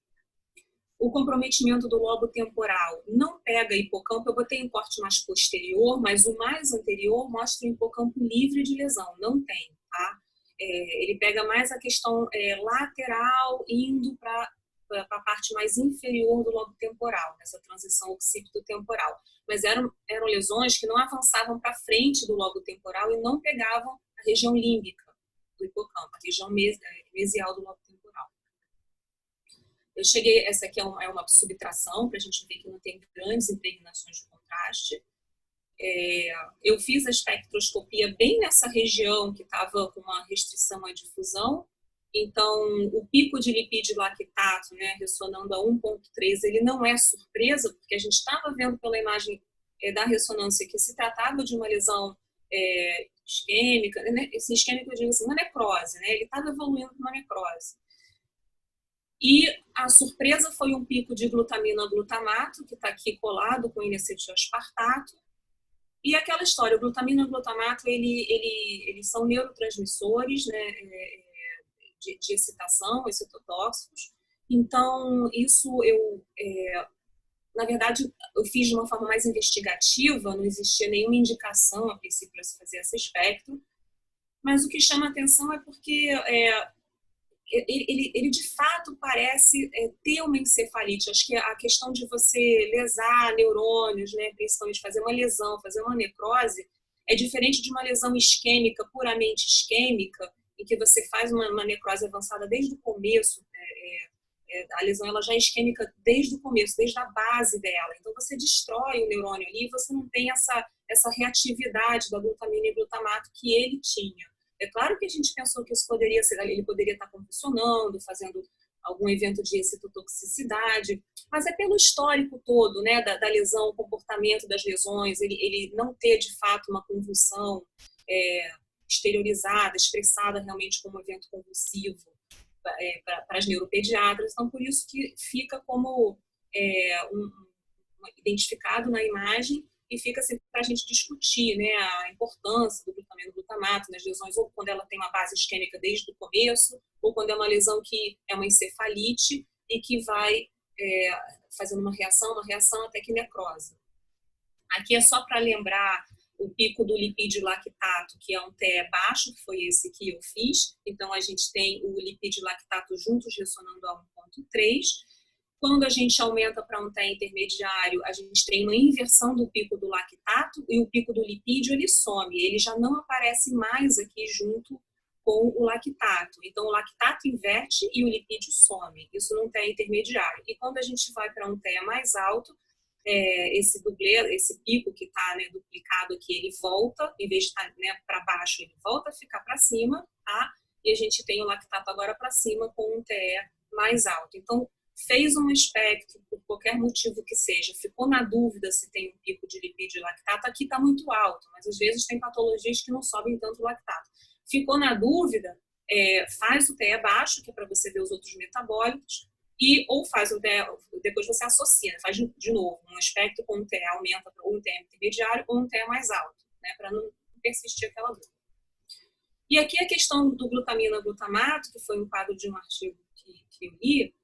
O comprometimento do lobo temporal não pega hipocampo, eu botei um corte mais posterior, mas o mais anterior mostra o hipocampo livre de lesão, não tem, tá? Ele pega mais a questão lateral, indo para a parte mais inferior do lobo temporal, nessa transição occipito-temporal. Mas eram lesões que não avançavam para frente do lobo temporal e não pegavam a região límbica do hipocampo, a região mesial do lobo temporal. Essa aqui é uma subtração, para a gente ver que não tem grandes impregnações de contraste. Eu fiz a espectroscopia bem nessa região que estava com uma restrição à difusão. Então, o pico de lipídio lactato, né, ressonando a 1,3, ele não é surpresa, porque a gente estava vendo pela imagem da ressonância que se tratava de uma lesão isquêmica, né? Esse isquêmico eu digo assim, uma necrose, né? Ele estava evoluindo para uma necrose. E a surpresa foi um pico de glutamina-glutamato, que está aqui colado com N-acetilaspartato. E aquela história, o glutamina e o glutamato, eles são neurotransmissores, né, de excitação, excitotóxicos. Então, isso na verdade, eu fiz de uma forma mais investigativa, não existia nenhuma indicação a princípio para se fazer esse espectro. Mas o que chama a atenção é porque ele de fato parece ter uma encefalite. Acho que a questão de você lesar neurônios, né, principalmente fazer uma lesão, fazer uma necrose, é diferente de uma lesão isquêmica, puramente isquêmica, em que você faz uma necrose avançada desde o começo. A lesão ela já é isquêmica desde o começo, desde a base dela. Então você destrói o neurônio ali e você não tem essa reatividade da glutamina e glutamato que ele tinha. É claro que a gente pensou que isso poderia ser, ele poderia estar convulsionando, fazendo algum evento de excitotoxicidade, mas é pelo histórico todo, né, da lesão, o comportamento das lesões, ele não ter de fato uma convulsão exteriorizada, expressada realmente como um evento convulsivo para as neuropediatras. Então, por isso que fica como identificado na imagem e fica assim para a gente discutir, né, a importância do glutamina e glutamato nas lesões, ou quando ela tem uma base isquêmica desde o começo, ou quando é uma lesão que é uma encefalite e que vai fazendo uma reação até que necrose. Aqui é só para lembrar o pico do lipídio lactato, que é um TE baixo, que foi esse que eu fiz. Então, a gente tem o lipídio lactato juntos ressonando a 1,3. Quando a gente aumenta para um TE intermediário, a gente tem uma inversão do pico do lactato e o pico do lipídio ele some. Ele já não aparece mais aqui junto com o lactato. Então, o lactato inverte e o lipídio some. Isso num TE intermediário. E quando a gente vai para um TE mais alto, esse dublê, esse pico que está, né, duplicado aqui, ele volta, em vez de estar, né, para baixo, ele volta a ficar para cima, tá? E a gente tem o lactato agora para cima com um TE mais alto. Então, fez um espectro, por qualquer motivo que seja, ficou na dúvida se tem um pico de lipídio e lactato, aqui está muito alto, mas às vezes tem patologias que não sobem tanto o lactato. Ficou na dúvida, faz o TE baixo, que é para você ver os outros metabólitos, ou faz o TE, depois você associa, faz de novo, um espectro com um TE aumenta para um TE intermediário ou um TE mais alto, né, para não persistir aquela dúvida. E aqui a questão do glutamina-glutamato, que foi um quadro de um artigo que eu li,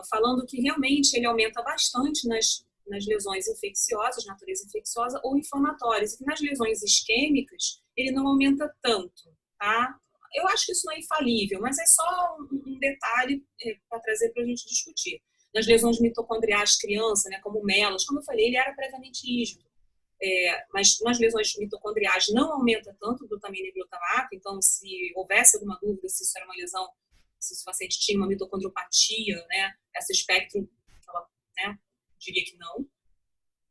falando que realmente ele aumenta bastante nas lesões infecciosas, natureza infecciosa ou inflamatórias, e que nas lesões isquêmicas ele não aumenta tanto, tá? Eu acho que isso não é infalível, mas é só um detalhe para trazer para a gente discutir. Nas lesões mitocondriais criança, né, como melas, como eu falei, ele era previamente rígido. mas nas lesões mitocondriais não aumenta tanto o glutamina e glutamato, então se houvesse alguma dúvida se isso era uma lesão, se o paciente tinha uma mitocondriopatia, né, essa espectro, ela, né, diria que não,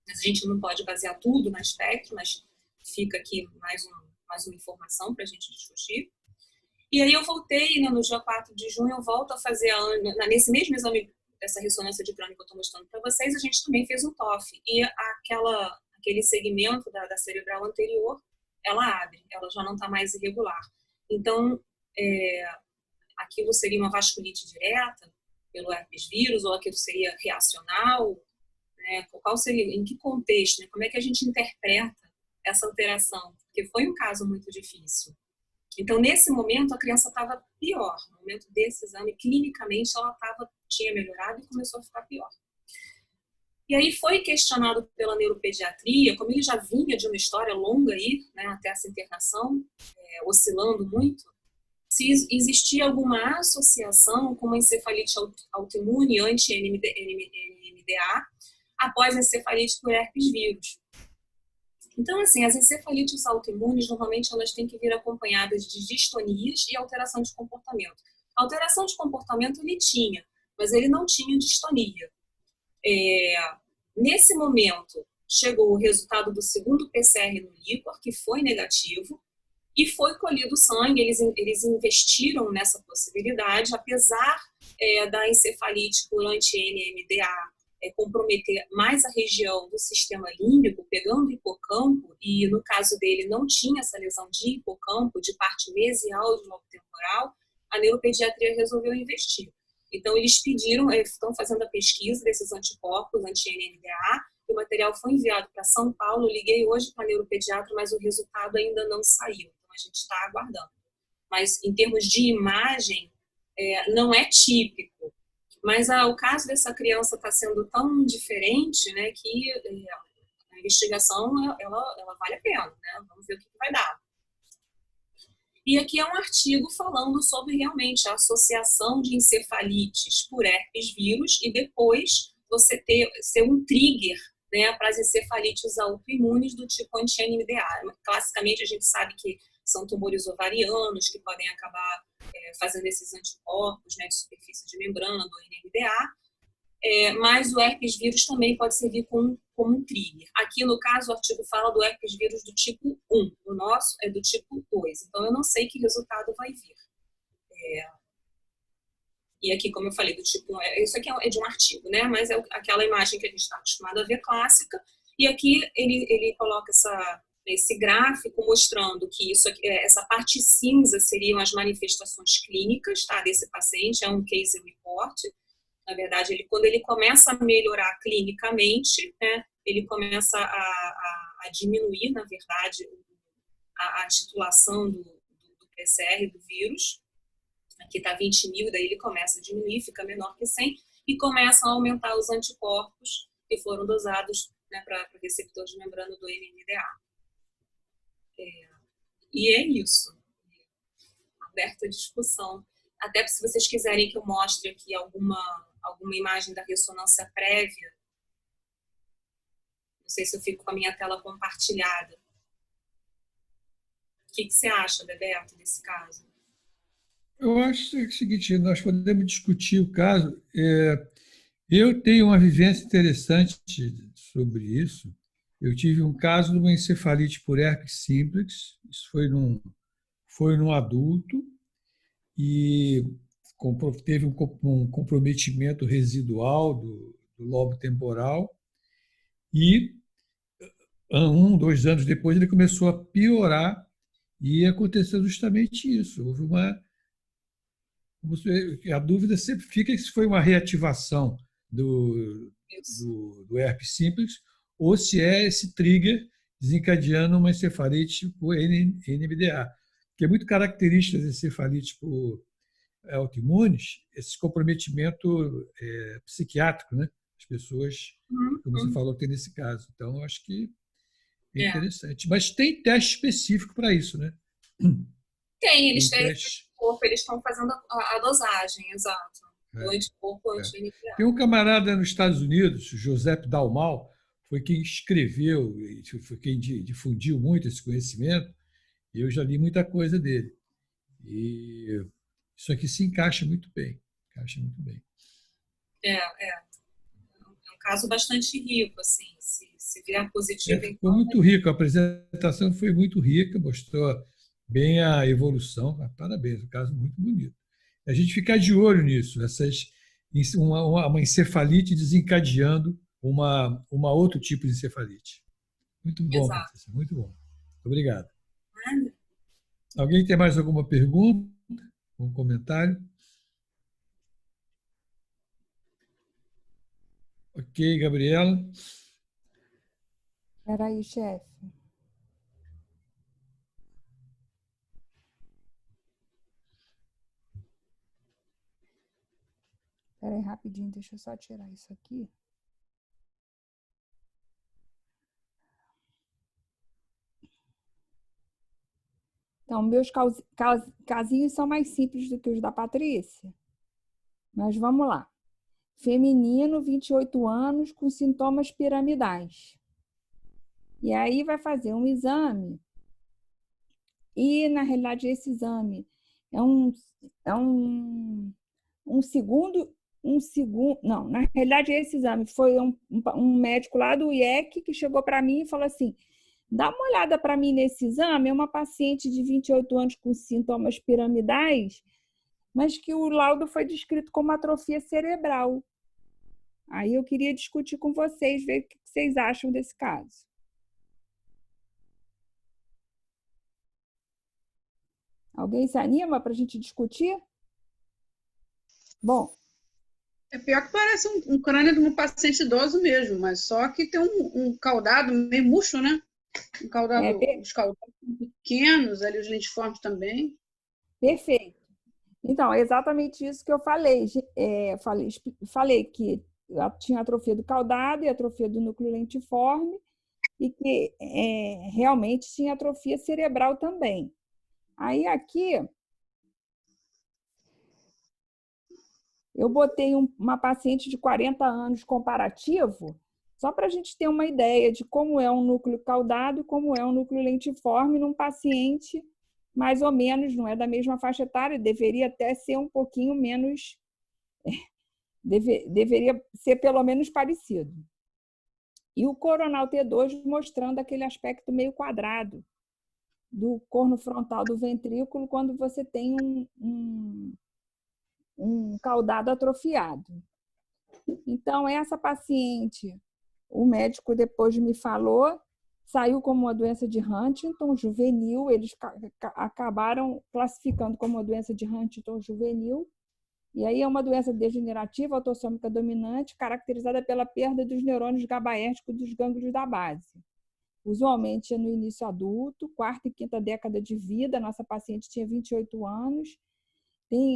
mas a gente não pode basear tudo na espectro, mas fica aqui mais uma informação para a gente discutir. E aí eu voltei, né, no dia 4 de junho, eu volto a fazer, nesse mesmo exame, essa ressonância de crânio que eu estou mostrando para vocês, a gente também fez um TOF. E aquele segmento da cerebral anterior, ela abre, ela já não está mais irregular. Então, aquilo seria uma vasculite direta pelo herpes vírus, ou aquilo seria reacional, né? Qual seria, em que contexto, né? Como é que a gente interpreta essa alteração? Porque foi um caso muito difícil. Então, nesse momento, a criança estava pior. No momento desse exame, clinicamente, ela tinha melhorado e começou a ficar pior. E aí foi questionado pela neuropediatria, como ele já vinha de uma história longa aí, né, até essa internação, oscilando muito, se existia alguma associação com uma encefalite autoimune anti-NMDA após a encefalite por herpes vírus. Então, assim, as encefalites autoimunes, normalmente, elas têm que vir acompanhadas de distonias e alteração de comportamento. A alteração de comportamento ele tinha, mas ele não tinha distonia. Nesse momento, chegou o resultado do segundo PCR no líquor, que foi negativo, e foi colhido sangue. Eles investiram nessa possibilidade, apesar da encefalite por anti-NMDA comprometer mais a região do sistema límbico, pegando o hipocampo, e no caso dele não tinha essa lesão de hipocampo, de parte mesial do lobo temporal, a neuropediatria resolveu investir. Então, eles pediram, estão fazendo a pesquisa desses anticorpos anti-NMDA, o material foi enviado para São Paulo, eu liguei hoje para a neuropediatra, mas o resultado ainda não saiu, então a gente está aguardando. Mas, em termos de imagem, não é típico. Mas o caso dessa criança está sendo tão diferente, né, que a investigação ela vale a pena, né? Vamos ver o que vai dar. E aqui é um artigo falando sobre realmente a associação de encefalites por herpes vírus e depois você ser um trigger, né, para as encefalites autoimunes do tipo anti-NMDA. Classicamente a gente sabe que são tumores ovarianos que podem acabar fazendo esses anticorpos, né, de superfície de membrana do NMDA, mas o herpes vírus também pode servir como um trigger. Aqui, no caso, o artigo fala do herpes vírus do tipo 1, o nosso é do tipo 2, então eu não sei que resultado vai vir. E aqui, como eu falei, do tipo 1, isso aqui é de um artigo, né, mas é aquela imagem que a gente está acostumado a ver clássica, e aqui ele coloca esse gráfico mostrando que essa parte cinza seriam as manifestações clínicas, tá, desse paciente, é um case report. Na verdade, quando ele começa a melhorar clinicamente, né, ele começa a diminuir, na verdade, a titulação do PCR do vírus. Aqui está 20.000, daí ele começa a diminuir, fica menor que 100, e começam a aumentar os anticorpos que foram dosados, né, para o receptor de membrana do NMDA. E é isso. Aberta a discussão. Até se vocês quiserem que eu mostre aqui alguma imagem da ressonância prévia. Não sei se eu fico com a minha tela compartilhada. O que você acha, Bebeto, desse caso? Eu acho o seguinte, nós podemos discutir o caso. Eu tenho uma vivência interessante sobre isso. Eu tive um caso de uma encefalite por herpes simplex, isso foi num adulto, e teve um comprometimento residual do lobo temporal, e 2 anos depois ele começou a piorar, e aconteceu justamente isso. Houve a dúvida sempre fica se foi uma reativação do herpes simplex, ou se é esse trigger desencadeando uma encefalite por NMDA, que é muito característica das encefalites por autoimunes, esse comprometimento psiquiátrico, né? As pessoas, como você falou, tem nesse caso. Então, eu acho que é interessante. Mas tem teste específico para isso, né? Tem, eles estão fazendo a dosagem, exato. Do anticorpo anti-NMDA. Tem um camarada nos Estados Unidos, Joseph Dalmau, foi quem escreveu, foi quem difundiu muito esse conhecimento, e eu já li muita coisa dele. E isso aqui se encaixa muito bem. Encaixa muito bem. É um caso bastante rico, assim, se vier positivo, Foi então... muito rico, a apresentação foi muito rica, mostrou bem a evolução. Parabéns, um caso muito bonito. A gente fica de olho nisso, uma encefalite desencadeando uma outro tipo de encefalite. Muito bom, Exato. Patrícia, muito bom. Obrigado. Alguém tem mais alguma pergunta? Um comentário? Ok, Gabriela. Espera aí, chefe. Espera aí rapidinho, deixa eu só tirar isso aqui. Então, meus casinhos são mais simples do que os da Patrícia. Mas vamos lá. Feminino, 28 anos, com sintomas piramidais. E aí vai fazer um exame. E, na realidade, esse exame é um segundo... Não, na realidade, esse exame foi um médico lá do IEC que chegou para mim e falou assim: dá uma olhada para mim nesse exame, é uma paciente de 28 anos com sintomas piramidais, mas que o laudo foi descrito como atrofia cerebral. Aí eu queria discutir com vocês, ver o que vocês acham desse caso. Alguém se anima para a gente discutir? Bom. É pior que parece um crânio de um paciente idoso mesmo, mas só que tem um caudado meio murcho, né? Um caudado, os caudados pequenos, ali os lentiformes também. Perfeito. Então, é exatamente isso que eu falei. Falei que tinha atrofia do caudado e atrofia do núcleo lentiforme e que realmente tinha atrofia cerebral também. Aí aqui eu botei uma paciente de 40 anos comparativo, só para a gente ter uma ideia de como é um núcleo caudado e como é um núcleo lentiforme num paciente mais ou menos, não é da mesma faixa etária, deveria até ser um pouquinho menos, deveria ser pelo menos parecido. E o coronal T2 mostrando aquele aspecto meio quadrado do corno frontal do ventrículo quando você tem um caudado atrofiado. Então, essa paciente, o médico depois me falou, saiu como uma doença de Huntington juvenil, eles acabaram classificando como uma doença de Huntington juvenil, e aí é uma doença degenerativa autossômica dominante, caracterizada pela perda dos neurônios gabaérticos dos gânglios da base. Usualmente é no início adulto, quarta e quinta década de vida, nossa paciente tinha 28 anos,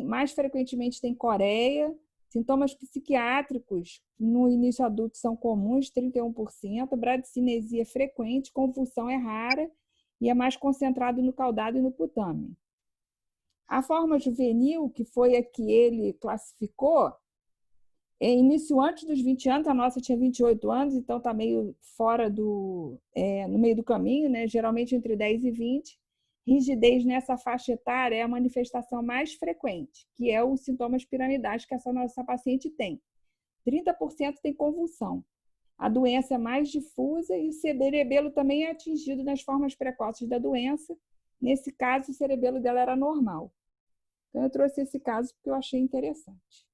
mais frequentemente tem coreia, sintomas psiquiátricos no início adulto são comuns, 31%, bradicinesia frequente, convulsão é rara e é mais concentrado no caudado e no putame. A forma juvenil, que foi a que ele classificou, início antes dos 20 anos, a nossa tinha 28 anos, então está meio fora no meio do caminho, né? Geralmente entre 10 e 20. Rigidez nessa faixa etária é a manifestação mais frequente, que é os sintomas piramidais que essa nossa paciente tem. 30% tem convulsão. A doença é mais difusa e o cerebelo também é atingido nas formas precoces da doença. Nesse caso, o cerebelo dela era normal. Então, eu trouxe esse caso porque eu achei interessante.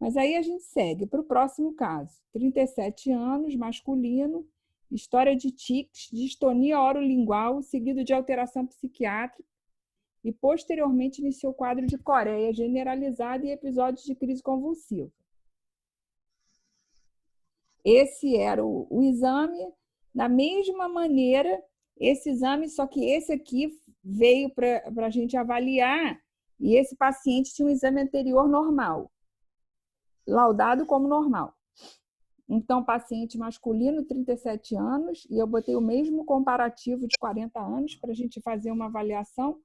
Mas aí a gente segue para o próximo caso. 37 anos, masculino, história de tics, distonia orolingual, seguido de alteração psiquiátrica e, posteriormente, iniciou quadro de coreia generalizada e episódios de crise convulsiva. Esse era o exame. Da mesma maneira, esse exame, só que esse aqui veio para a gente avaliar e esse paciente tinha um exame anterior normal, laudado como normal. Então, paciente masculino, 37 anos, e eu botei o mesmo comparativo de 40 anos para a gente fazer uma avaliação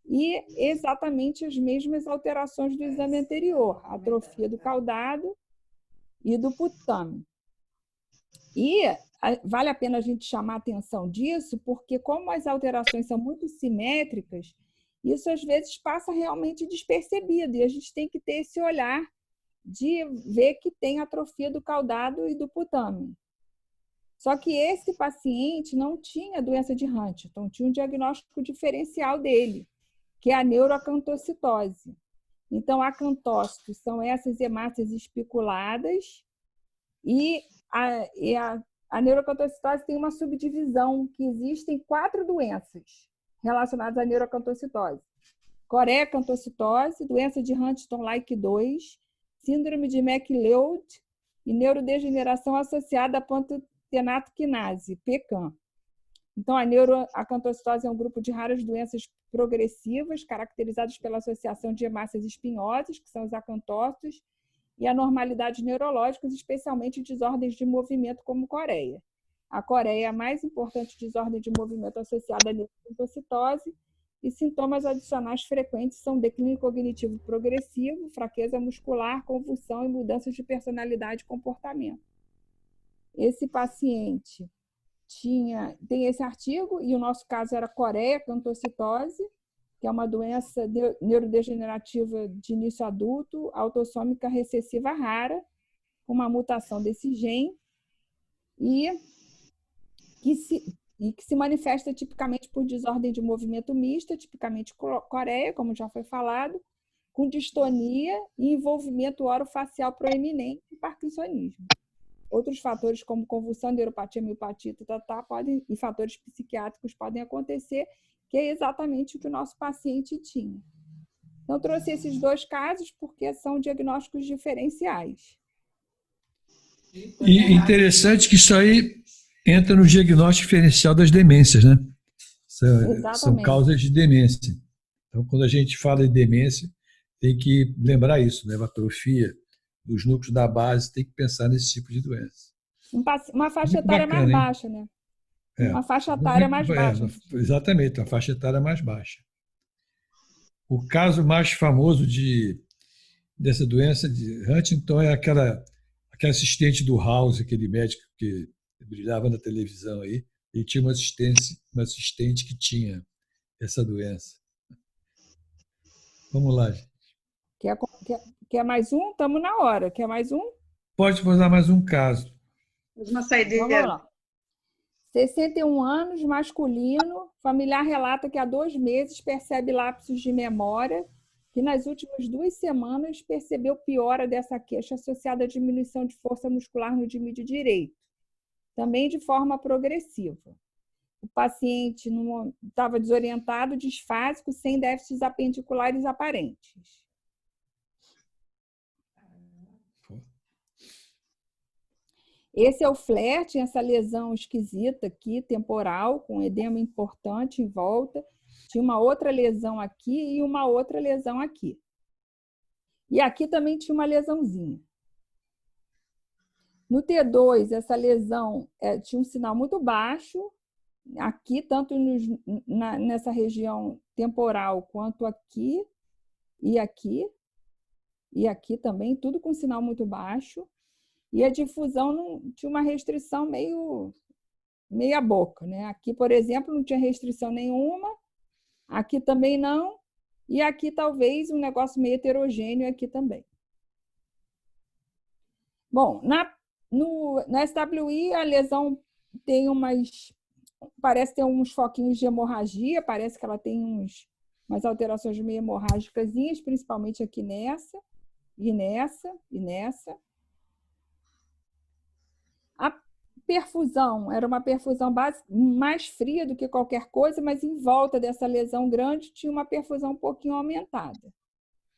e exatamente as mesmas alterações do exame anterior, atrofia do caudado e do putame. E vale a pena a gente chamar a atenção disso, porque como as alterações são muito simétricas, isso às vezes passa realmente despercebido, e a gente tem que ter esse olhar de ver que tem atrofia do caudado e do putame. Só que esse paciente não tinha doença de Huntington, tinha um diagnóstico diferencial dele, que é a neuroacantocitose. Então, acantócitos são essas hemácias espiculadas e a neuroacantocitose tem uma subdivisão, que existem 4 doenças relacionadas à neuroacantocitose. Coreia-acantocitose, doença de Huntington-like 2, síndrome de McLeod e neurodegeneração associada a pantotenato quinase, PCAM. Então, a neuroacantocitose é um grupo de raras doenças progressivas, caracterizadas pela associação de hemácias espinhosas, que são os acantócitos, e anormalidades neurológicas, especialmente desordens de movimento, como coreia. A coreia é a mais importante desordem de movimento associada à neuroacantocitose, e sintomas adicionais frequentes são declínio cognitivo progressivo, fraqueza muscular, convulsão e mudanças de personalidade e comportamento. Esse paciente tem esse artigo, e o nosso caso era coreia-acantocitose, que é uma doença neurodegenerativa de início adulto, autossômica recessiva rara, com uma mutação desse gene, e que se manifesta tipicamente por desordem de movimento mista, tipicamente coreia, como já foi falado, com distonia e envolvimento orofacial proeminente e parkinsonismo. Outros fatores, como convulsão, neuropatia, miopatia, e fatores psiquiátricos podem acontecer, que é exatamente o que o nosso paciente tinha. Então, trouxe esses 2 casos porque são diagnósticos diferenciais. E interessante que isso aí entra no diagnóstico diferencial das demências, né? São causas de demência. Então, quando a gente fala de demência, tem que lembrar isso, né? A atrofia dos núcleos da base, tem que pensar nesse tipo de doença. Uma faixa etária mais baixa, né? Uma faixa etária mais baixa. Exatamente, uma faixa etária mais baixa. O caso mais famoso dessa doença de Huntington é aquela assistente do House, aquele médico que brilhava na televisão aí, ele tinha uma assistente que tinha essa doença. Vamos lá, gente. Quer mais um? Estamos na hora. Quer mais um? Pode usar mais um caso. Uma saideira. Vamos lá. 61 anos, masculino, familiar relata que há 2 meses percebe lapsos de memória, que nas últimas 2 semanas percebeu piora dessa queixa associada à diminuição de força muscular no dímide direito, também de forma progressiva. O paciente estava desorientado, disfásico, sem déficits apendiculares aparentes. Esse é o flare, tinha essa lesão esquisita aqui, temporal, com edema importante em volta. Tinha uma outra lesão aqui e uma outra lesão aqui. E aqui também tinha uma lesãozinha. No T2, essa lesão tinha um sinal muito baixo, aqui, tanto nessa região temporal, quanto aqui e aqui. E aqui também, tudo com sinal muito baixo. E a difusão tinha uma restrição meia boca, né? Aqui, por exemplo, não tinha restrição nenhuma, aqui também não, e aqui talvez um negócio meio heterogêneo aqui também. Bom, na SWI a lesão tem parece ter uns foquinhos de hemorragia, parece que ela tem umas alterações meio hemorrágicas, principalmente aqui nessa, e nessa, e nessa. A perfusão era uma perfusão mais fria do que qualquer coisa, mas em volta dessa lesão grande tinha uma perfusão um pouquinho aumentada.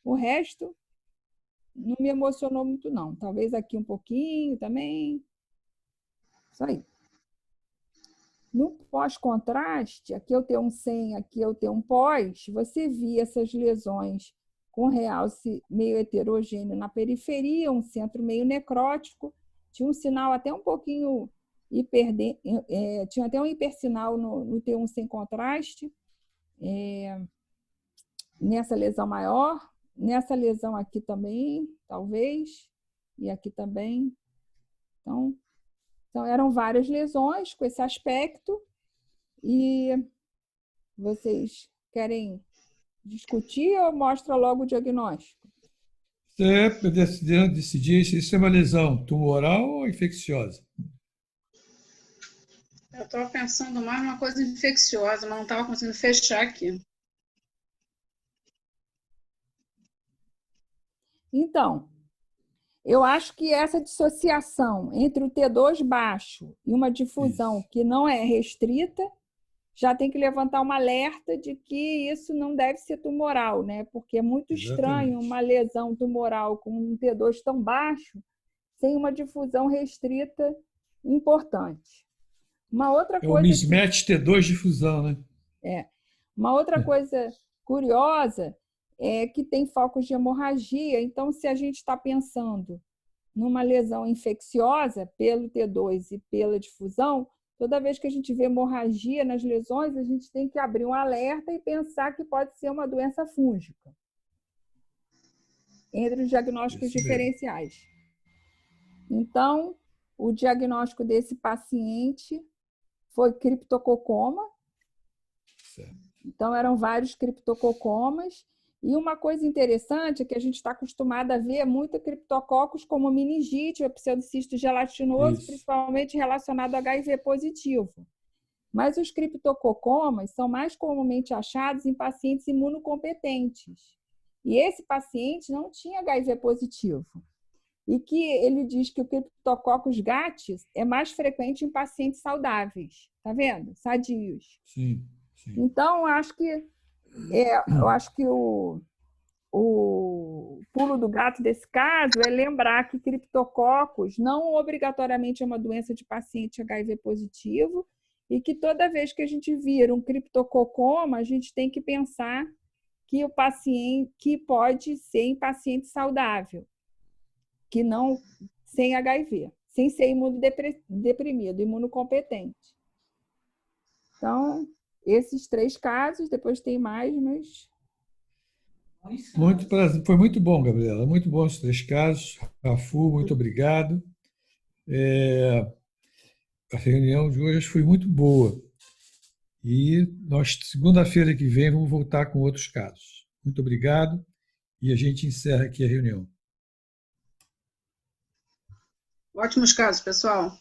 O resto não me emocionou muito, não. Talvez aqui um pouquinho também. Isso aí. No pós-contraste, aqui eu tenho um sem, aqui eu tenho um pós, você via essas lesões com realce meio heterogêneo na periferia, um centro meio necrótico, tinha um sinal até um pouquinho tinha até um hipersinal no T1 sem contraste, nessa lesão maior, nessa lesão aqui também, talvez, e aqui também. Então, Então, eram várias lesões com esse aspecto. E vocês querem discutir ou mostra logo o diagnóstico? Você decidir se isso é uma lesão tumoral ou infecciosa. Eu estava pensando mais numa coisa infecciosa, mas não estava conseguindo fechar aqui. Então, eu acho que essa dissociação entre o T2 baixo e uma difusão que não é restrita já tem que levantar um alerta de que isso não deve ser tumoral, né? Porque é muito estranho uma lesão tumoral com um T2 tão baixo sem uma difusão restrita importante. Uma outra coisa. É o mismatch T2 difusão, né? Uma outra coisa curiosa é que tem focos de hemorragia. Então, se a gente está pensando numa lesão infecciosa pelo T2 e pela difusão, toda vez que a gente vê hemorragia nas lesões, a gente tem que abrir um alerta e pensar que pode ser uma doença fúngica. Entre os diagnósticos diferenciais. Então, o diagnóstico desse paciente foi criptococoma. Certo. Então, eram vários criptococomas. E uma coisa interessante é que a gente está acostumado a ver muito criptococos como meningite, ou pseudocisto gelatinoso, principalmente relacionado a HIV positivo. Mas os criptococomas são mais comumente achados em pacientes imunocompetentes. E esse paciente não tinha HIV positivo. E que ele diz que o Cryptococcus gatis é mais frequente em pacientes saudáveis. Tá vendo? Sadios. Sim. Então, eu acho que o pulo do gato desse caso é lembrar que criptococcus não obrigatoriamente é uma doença de paciente HIV positivo e que toda vez que a gente vira um criptococoma, a gente tem que pensar que o paciente que pode ser em paciente saudável, que não sem HIV, sem ser imunodeprimido, imunocompetente. Então, esses 3 casos, depois tem mais, mas... Muito prazer. Foi muito bom, Gabriela. Muito bom os 3 casos. Rafu, muito obrigado. A reunião de hoje foi muito boa. E nós, segunda-feira que vem, vamos voltar com outros casos. Muito obrigado. E a gente encerra aqui a reunião. Ótimos casos, pessoal.